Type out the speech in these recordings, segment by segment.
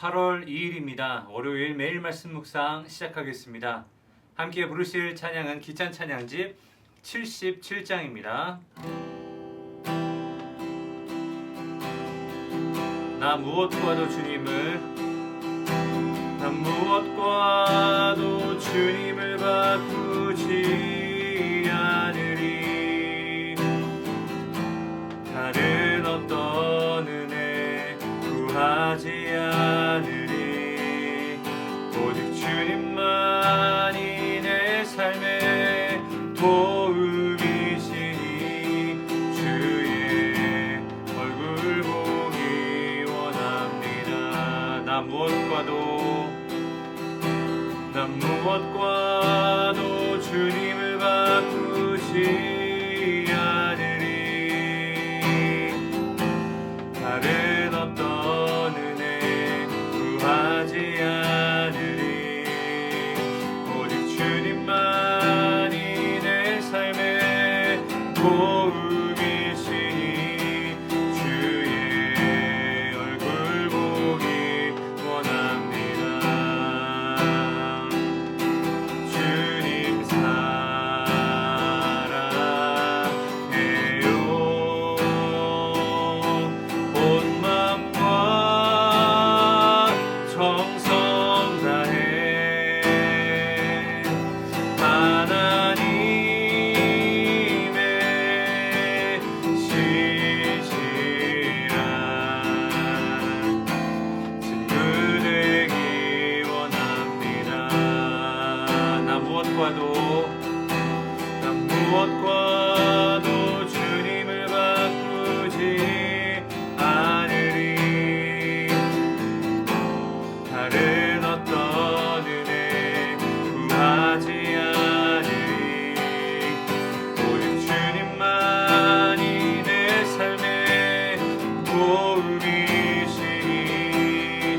8월 2일입니다. 월요일 매일 말씀 묵상 시작하겠습니다. 함께 부르실 찬양은 기찬 찬양집 77장입니다. 나 무엇과도 주님을 바꾸지 않으리. 다른 어떤 은혜 구하지 않으리. 오직 주님만이 내 삶의 도움이시니 주의 얼굴 보기 원합니다. 나 무엇과도 주님을 바꾸지 않으리. 다른 어떤 은혜 구하지 않으리. 오직 주님만이 내 삶의 도움이시니 주의 얼굴 보기 원합니다. 주님 사랑해요. 온 마음과 정성 다해 하나님의 신실한 친구 되기 원합니다. 나 무엇과도 주님을 바꾸지 않으리. 다른 어떤 은혜 구하지 않으리. 오직 주님만이 내 삶의 도움이시니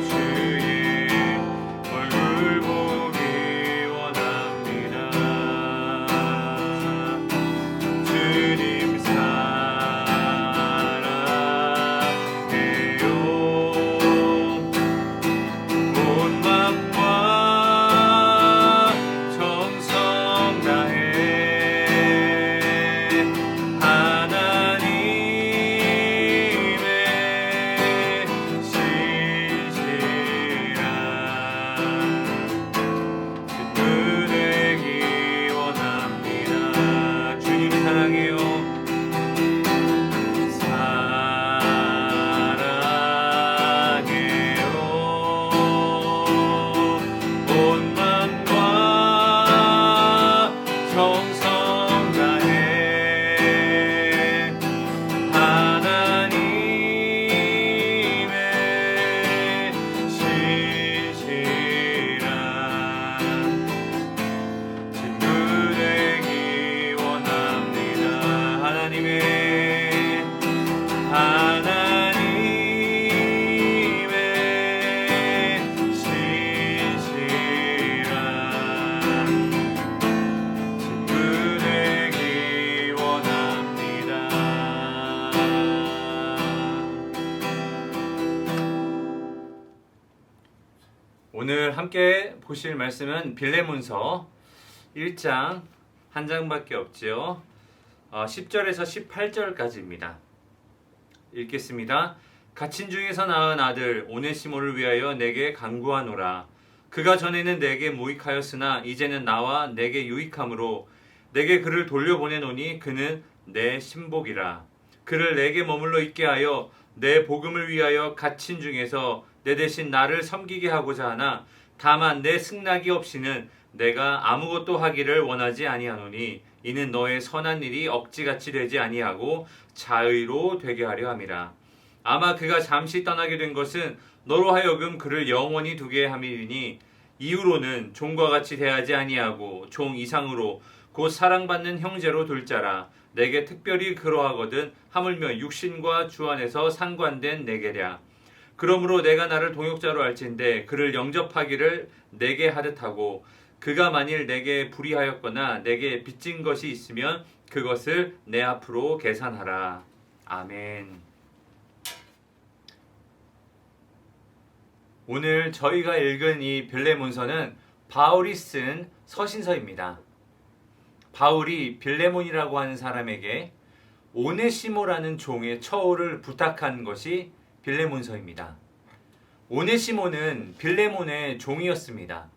주의 얼굴 보기 원합니다. 주님 사랑해요. 온 마음과 정성 다해 하나님의 신실한 친구 되기 원합니다. 주님 사랑해요. 온 마음과 정성 다해 하나님의 신실한 친구 되기 원합니다. 하나님의 신실한 친구 되기 원합니다. 오늘 함께 보실 말씀은 빌레몬서 1장 한 장밖에 없지요. 10절에서 18절까지입니다. 읽겠습니다. 갇힌 중에서 낳은 아들 오네시모를 위하여 내게 간구하노라. 그가 전에는 내게 무익하였으나 이제는 나와 내게 유익함으로 내게 그를 돌려보내노니 그는 내 신복이라. 그를 내게 머물러 있게 하여 내 복음을 위하여 갇힌 중에서 내 대신 나를 섬기게 하고자 하나 다만 내 승낙이 없이는 내가 아무것도 하기를 원하지 아니하노니 이는 너의 선한 일이 억지같이 되지 아니하고 자의로 되게 하려 함이라. 아마 그가 잠시 떠나게 된 것은 너로 하여금 그를 영원히 두게 함이니 이후로는 종과 같이 대하지 아니하고 종 이상으로 곧 사랑받는 형제로 둘 자라. 내게 특별히 그러하거든 하물며 육신과 주 안에서 상관된 내게랴. 그러므로 내가 나를 동역자로 할진대 그를 영접하기를 내게 하듯 하고 그가 만일 내게 불의하였거나 내게 빚진 것이 있으면 그것을 내 앞으로 계산하라. 아멘. 오늘 저희가 읽은 이 빌레몬서는 바울이 쓴 서신서입니다. 바울이 빌레몬이라고 하는 사람에게 오네시모라는 종의 처우를 부탁한 것이 빌레몬서입니다. 오네시모는 빌레몬의 종이었습니다.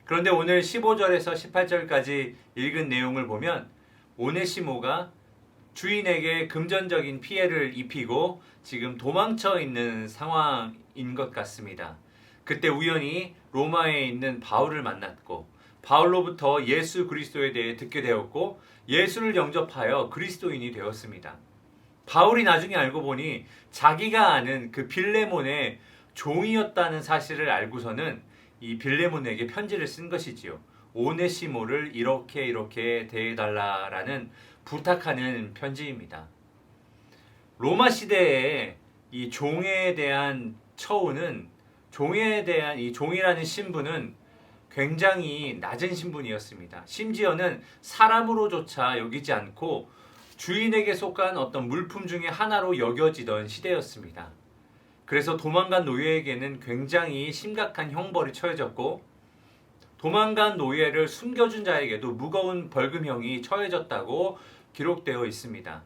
그런데 오늘 15절에서 18절까지 읽은 내용을 보면 오네시모가 주인에게 금전적인 피해를 입히고 지금 도망쳐 있는 상황인 것 같습니다. 그때 우연히 로마에 있는 바울을 만났고 바울로부터 예수 그리스도에 대해 듣게 되었고 예수를 영접하여 그리스도인이 되었습니다. 바울이 나중에 알고 보니 자기가 아는 그 빌레몬의 종이었다는 사실을 알고서는 이 빌레몬에게 편지를 쓴 것이지요. 오네시모를 이렇게 대해달라라는 부탁하는 편지입니다. 로마 시대에 이 종에 대한 처우는 종에 대한 이 종이라는 신분은 굉장히 낮은 신분이었습니다. 심지어는 사람으로조차 여기지 않고 주인에게 속한 어떤 물품 중에 하나로 여겨지던 시대였습니다. 그래서 도망간 노예에게는 굉장히 심각한 형벌이 처해졌고 도망간 노예를 숨겨준 자에게도 무거운 벌금형이 처해졌다고 기록되어 있습니다.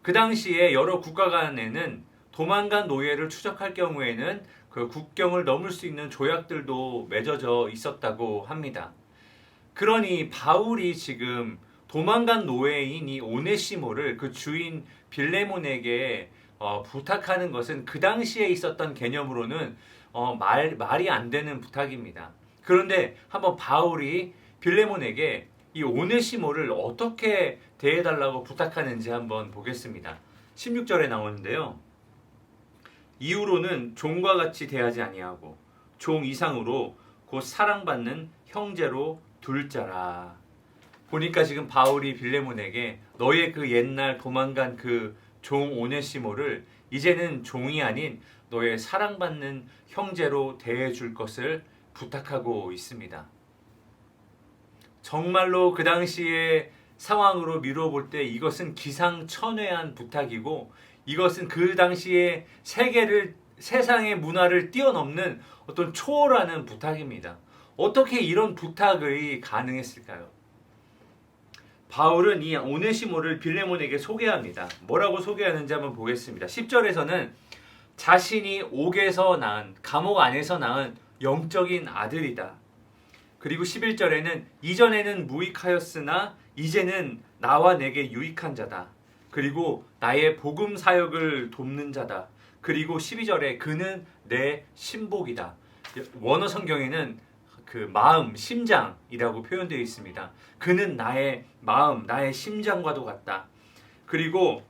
그 당시에 여러 국가 간에는 도망간 노예를 추적할 경우에는 그 국경을 넘을 수 있는 조약들도 맺어져 있었다고 합니다. 그러니 바울이 지금 도망간 노예인 이 오네시모를 그 주인 빌레몬에게 부탁하는 것은 그 당시에 있었던 개념으로는 말이 안 되는 부탁입니다. 그런데 한번 바울이 빌레몬에게 이 오네시모를 어떻게 대해달라고 부탁하는지 한번 보겠습니다. 16절에 나오는데요. 이후로는 종과 같이 대하지 아니하고 종 이상으로 곧 사랑받는 형제로 둘 자라. 보니까 지금 바울이 빌레몬에게 너의 그 옛날 도망간 그 종 오네시모를 이제는 종이 아닌 너의 사랑받는 형제로 대해줄 것을 부탁하고 있습니다. 정말로 그 당시의 상황으로 미뤄볼 때 이것은 기상천외한 부탁이고 이것은 그 당시의 세상의 문화를 뛰어넘는 어떤 초월하는 부탁입니다. 어떻게 이런 부탁이 가능했을까요? 바울은 이 오네시모를 빌레몬에게 소개합니다. 뭐라고 소개하는지 한번 보겠습니다. 10절에서는 자신이 옥에서 낳은, 감옥 안에서 낳은 영적인 아들이다. 그리고 11절에는 이전에는 무익하였으나 이제는 나와 내게 유익한 자다. 그리고 나의 복음 사역을 돕는 자다. 그리고 12절에 그는 내 신복이다. 원어 성경에는 그 마음, 심장이라고 표현되어 있습니다. 그는 나의 마음, 나의 심장과도 같다. 그리고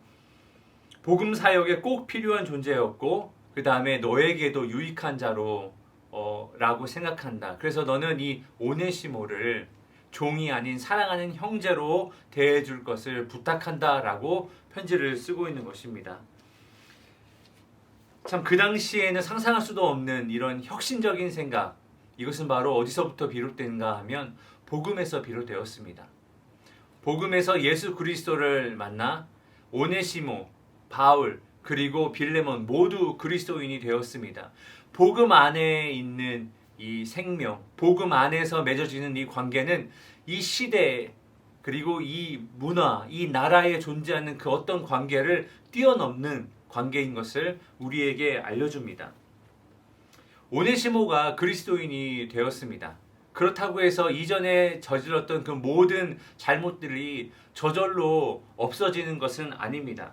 복음 사역에 꼭 필요한 존재였고 그 다음에 너에게도 유익한 자로 라고 생각한다. 그래서 너는 이 오네시모를 종이 아닌 사랑하는 형제로 대해줄 것을 부탁한다 라고 편지를 쓰고 있는 것입니다. 참 그 당시에는 상상할 수도 없는 이런 혁신적인 생각, 이것은 바로 어디서부터 비롯된가 하면 복음에서 비롯되었습니다. 복음에서 예수 그리스도를 만나 오네시모, 바울, 그리고 빌레몬 모두 그리스도인이 되었습니다. 복음 안에 있는 이 생명, 복음 안에서 맺어지는 이 관계는 이 시대 그리고 이 문화, 이 나라에 존재하는 그 어떤 관계를 뛰어넘는 관계인 것을 우리에게 알려줍니다. 오네시모가 그리스도인이 되었습니다. 그렇다고 해서 이전에 저질렀던 그 모든 잘못들이 저절로 없어지는 것은 아닙니다.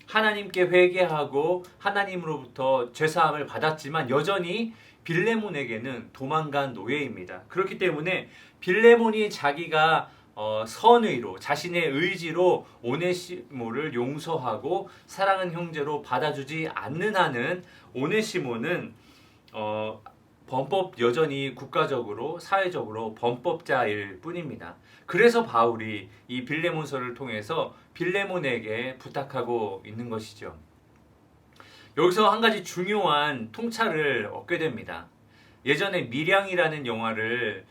하나님께 회개하고 하나님으로부터 죄사함을 받았지만 여전히 빌레몬에게는 도망간 노예입니다. 그렇기 때문에 빌레몬이 자기가 선의로 자신의 의지로 오네시모를 용서하고 사랑하는 형제로 받아주지 않는 한은 오네시모는 범법 여전히 국가적으로 사회적으로 범법자일 뿐입니다. 그래서 바울이 이 빌레몬서를 통해서 빌레몬에게 부탁하고 있는 것이죠. 여기서 한 가지 중요한 통찰을 얻게 됩니다. 예전에 밀양이라는 영화를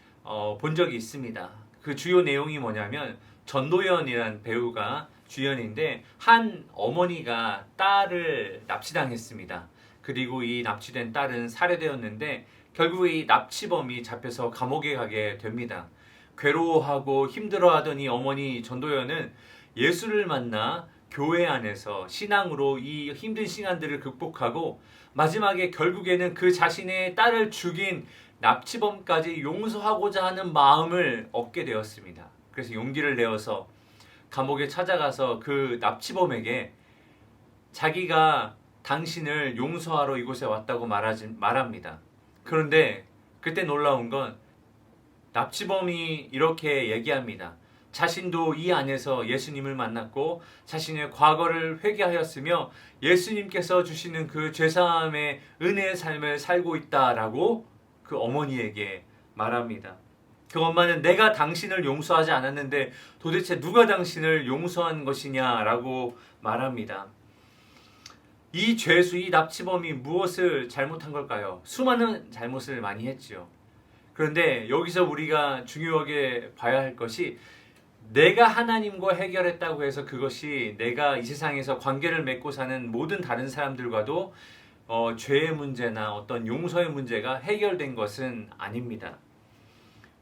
본 적이 있습니다. 그 주요 내용이 뭐냐면 전도연이라는 배우가 주연인데 한 어머니가 딸을 납치당했습니다. 그리고 이 납치된 딸은 살해되었는데 결국 이 납치범이 잡혀서 감옥에 가게 됩니다. 괴로워하고 힘들어하던 이 어머니 전도연은 예수를 만나 교회 안에서 신앙으로 이 힘든 시간들을 극복하고 마지막에 결국에는 그 자신의 딸을 죽인 납치범까지 용서하고자 하는 마음을 얻게 되었습니다. 그래서 용기를 내어서 감옥에 찾아가서 그 납치범에게 자기가 당신을 용서하러 이곳에 왔다고 말합니다. 그런데 그때 놀라운 건 납치범이 이렇게 얘기합니다. 자신도 이 안에서 예수님을 만났고 자신의 과거를 회개하였으며 예수님께서 주시는 그 죄사함의 은혜의 삶을 살고 있다라고 그 어머니에게 말합니다. 그 엄마는 내가 당신을 용서하지 않았는데 도대체 누가 당신을 용서한 것이냐라고 말합니다. 이 죄수, 이 납치범이 무엇을 잘못한 걸까요? 수많은 잘못을 많이 했지요. 그런데 여기서 우리가 중요하게 봐야 할 것이 내가 하나님과 해결했다고 해서 그것이 내가 이 세상에서 관계를 맺고 사는 모든 다른 사람들과도 죄의 문제나 어떤 용서의 문제가 해결된 것은 아닙니다.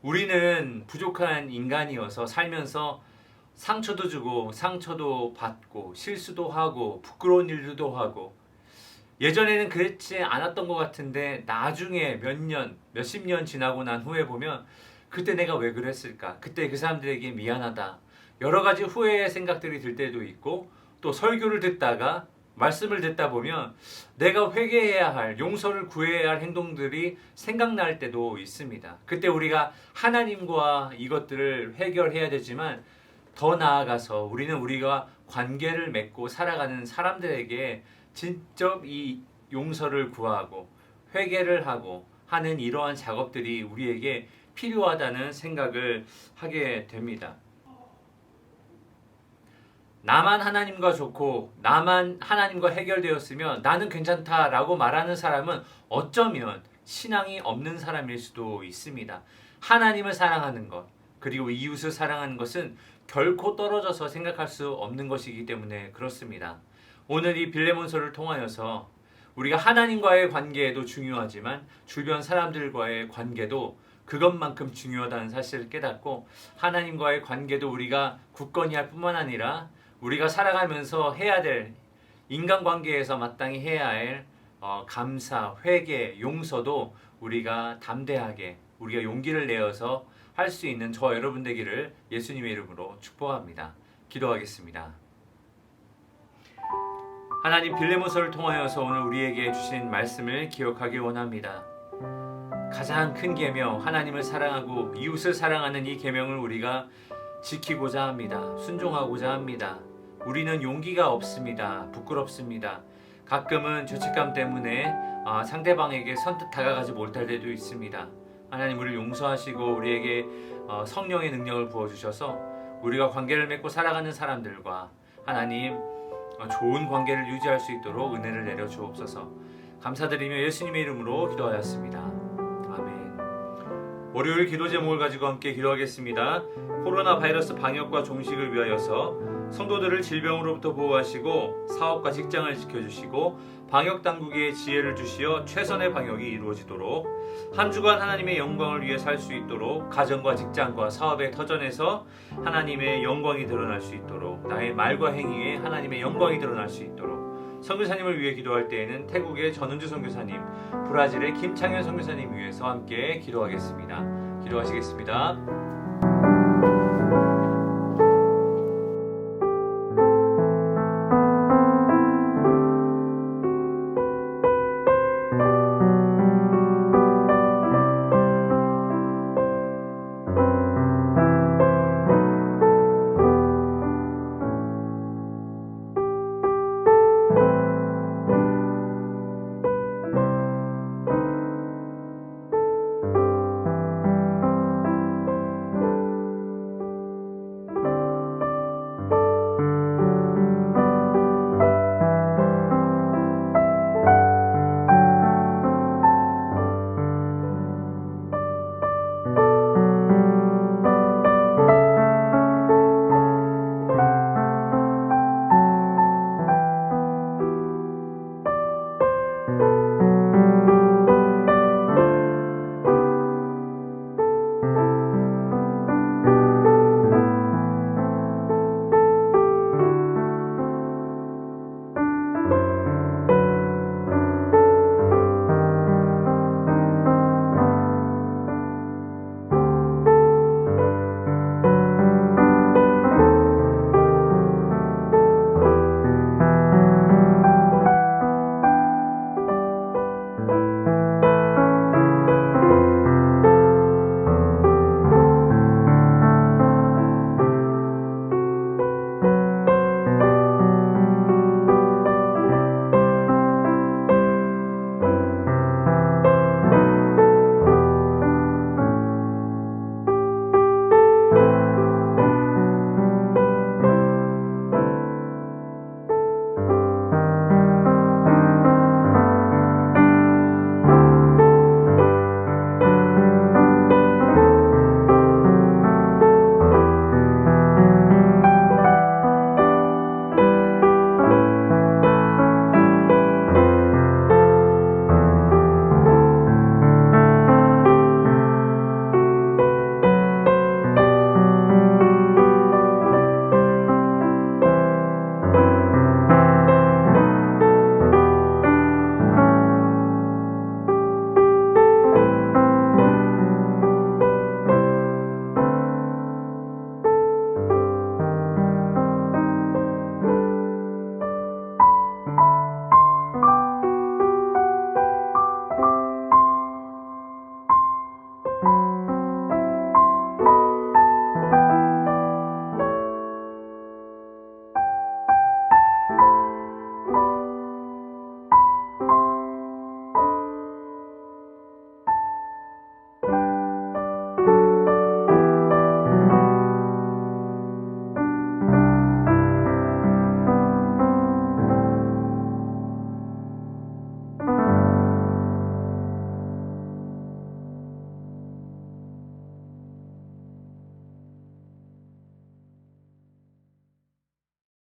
우리는 부족한 인간이어서 살면서 상처도 주고 상처도 받고 실수도 하고 부끄러운 일도 하고 예전에는 그랬지 않았던 것 같은데 나중에 몇십 년 지나고 난 후에 보면 그때 내가 왜 그랬을까? 그때 그 사람들에게 미안하다. 여러 가지 후회의 생각들이 들 때도 있고 또 설교를 듣다가 말씀을 듣다 보면 내가 회개해야 할, 용서를 구해야 할 행동들이 생각날 때도 있습니다. 그때 우리가 하나님과 이것들을 해결해야 되지만 더 나아가서 우리가 관계를 맺고 살아가는 사람들에게 직접 이 용서를 구하고 회개를 하고 하는 이러한 작업들이 우리에게 필요하다는 생각을 하게 됩니다. 나만 하나님과 좋고 나만 하나님과 해결되었으면 나는 괜찮다라고 말하는 사람은 어쩌면 신앙이 없는 사람일 수도 있습니다. 하나님을 사랑하는 것 그리고 이웃을 사랑하는 것은 결코 떨어져서 생각할 수 없는 것이기 때문에 그렇습니다. 오늘 이 빌레몬서를 통하여서 우리가 하나님과의 관계도 중요하지만 주변 사람들과의 관계도 그것만큼 중요하다는 사실을 깨닫고 하나님과의 관계도 우리가 굳건히 할 뿐만 아니라 우리가 살아가면서 해야 될 인간관계에서 마땅히 해야 할 감사, 회개, 용서도 우리가 담대하게 우리가 용기를 내어서 할 수 있는 저 여러분 되기를 예수님의 이름으로 축복합니다. 기도하겠습니다. 하나님 빌레몬서를 통하여서 오늘 우리에게 주신 말씀을 기억하길 원합니다. 가장 큰 계명 하나님을 사랑하고 이웃을 사랑하는 이 계명을 우리가 지키고자 합니다. 순종하고자 합니다. 우리는 용기가 없습니다. 부끄럽습니다. 가끔은 죄책감 때문에 상대방에게 선뜻 다가가지 못할 때도 있습니다. 하나님 우리를 용서하시고 우리에게 성령의 능력을 부어주셔서 우리가 관계를 맺고 살아가는 사람들과 하나님 좋은 관계를 유지할 수 있도록 은혜를 내려주옵소서. 감사드리며 예수님의 이름으로 기도하였습니다. 아멘. 월요일 기도 제목을 가지고 함께 기도하겠습니다. 코로나 바이러스 방역과 종식을 위하여서 성도들을 질병으로부터 보호하시고 사업과 직장을 지켜주시고 방역 당국에 지혜를 주시어 최선의 방역이 이루어지도록 한 주간 하나님의 영광을 위해 살 수 있도록 가정과 직장과 사업의 터전에서 하나님의 영광이 드러날 수 있도록 나의 말과 행위에 하나님의 영광이 드러날 수 있도록 선교사님을 위해 기도할 때에는 태국의 전은주 선교사님, 브라질의 김창현 선교사님 위해서 함께 기도하겠습니다. 기도하시겠습니다.